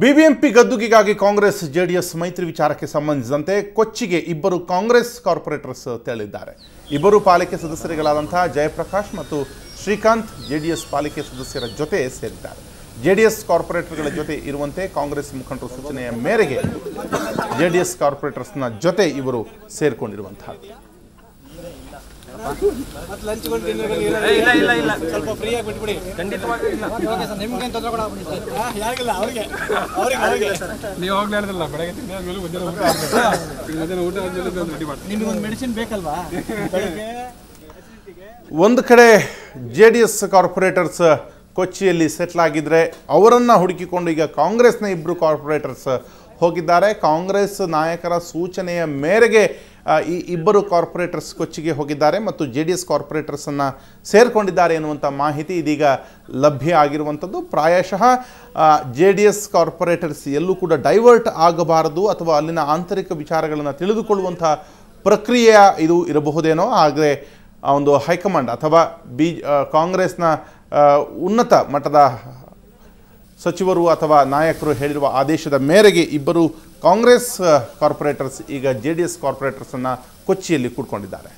BBMP ಗದ್ದುಗೆಗಾಗಿ Congress JDS ಮೈತ್ರಿ ವಿಚಾರಕ್ಕೆ ಸಂಬಂಧಿಸಿದಂತೆ ಕೊಚ್ಚಿಗೆ ಇಬ್ಬರು ಕಾಂಗ್ರೆಸ್ ಕಾರ್ಪೊರೇಟರ್ಸ್ ತೆರಳಿದ್ದಾರೆ. ಇಬ್ಬರು ಪಾಲಿಕೆ ಸದಸ್ಯರುಗಳಾದಂತಹ ಜಯಪ್ರಕಾಶ್ ಮತ್ತು ಶ್ರೀಕಾಂತ್ ಜೆಡಿಎಸ್ ಪಾಲಿಕೆ ಸದಸ್ಯರ ಜೊತೆ ಸೇರಿದ್ದಾರೆ. ಜೆಡಿಎಸ್ ಕಾರ್ಪೊರೇಟರ್ಗಳ ಜೊತೆ ಇರುವಂತೆ ಕಾಂಗ್ರೆಸ್ ಮುಖಂಡರ ಸೂಚನೆಯ ಮೇರೆಗೆ ಜೆಡಿಎಸ್ ಕಾರ್ಪೊರೇಟರ್ಸ್ನ ಜೊತೆ ಇವರು ಸೇರಿಕೊಂಡಿರುವಂತಹದ್ದು. ಒಂದು ಕಡೆ ಜೆಡಿಎಸ್ ಕಾರ್ಪೊರೇಟರ್ಸ್ ಕೊಚ್ಚಿಯಲ್ಲಿ ಸೆಟ್ಲ್ ಆಗಿದ್ರೆ ಅವರನ್ನು ಹುಡುಕಿಕೊಂಡು ಈಗ ಕಾಂಗ್ರೆಸ್ನ ಇಬ್ಬರು ಕಾರ್ಪೊರೇಟರ್ಸ್ ಹೋಗಿದ್ದಾರೆ. ಕಾಂಗ್ರೆಸ್ ನಾಯಕರ ಸೂಚನೆಯ ಮೇರೆಗೆ ಈ ಇಬ್ಬರು ಕಾರ್ಪೊರೇಟರ್ಸ್ ಕೊಚ್ಚಿಗೆ ಹೋಗಿದ್ದಾರೆ ಮತ್ತು ಜೆಡಿಎಸ್ ಕಾರ್ಪೊರೇಟರ್ಸನ್ನು ಸೇರಿಕೊಂಡಿದ್ದಾರೆ ಎನ್ನುವಂಥ ಮಾಹಿತಿ ಇದೀಗ ಲಭ್ಯ ಆಗಿರುವಂಥದ್ದು. ಪ್ರಾಯಶಃ ಜೆಡಿಎಸ್ ಕಾರ್ಪೊರೇಟರ್ಸ್ ಎಲ್ಲೂ ಕೂಡ ಡೈವರ್ಟ್ ಆಗಬಾರದು ಅಥವಾ ಅಲ್ಲಿನ ಆಂತರಿಕ ವಿಚಾರಗಳನ್ನು ತಿಳಿದುಕೊಳ್ಳುವಂಥ ಪ್ರಕ್ರಿಯೆ ಇದು ಇರಬಹುದೇನೋ. ಆದರೆ ಒಂದು ಹೈಕಮಾಂಡ್ ಅಥವಾ ಕಾಂಗ್ರೆಸ್ನ ಉನ್ನತ ಮಟ್ಟದ ಸಚಿವರು ಅಥವಾ ನಾಯಕರು ಹೇಳಿರುವ ಆದೇಶದ ಮೇರೆಗೆ ಇಬ್ಬರು ಕಾಂಗ್ರೆಸ್ ಕಾರ್ಪೊರೇಟರ್ಸ್ ಈಗ ಜೆಡಿಎಸ್ ಕಾರ್ಪೊರೇಟರ್ಸನ್ನು ಕೊಚ್ಚಿಯಲ್ಲಿ ಕೂಡ್ಕೊಂಡಿದ್ದಾರೆ.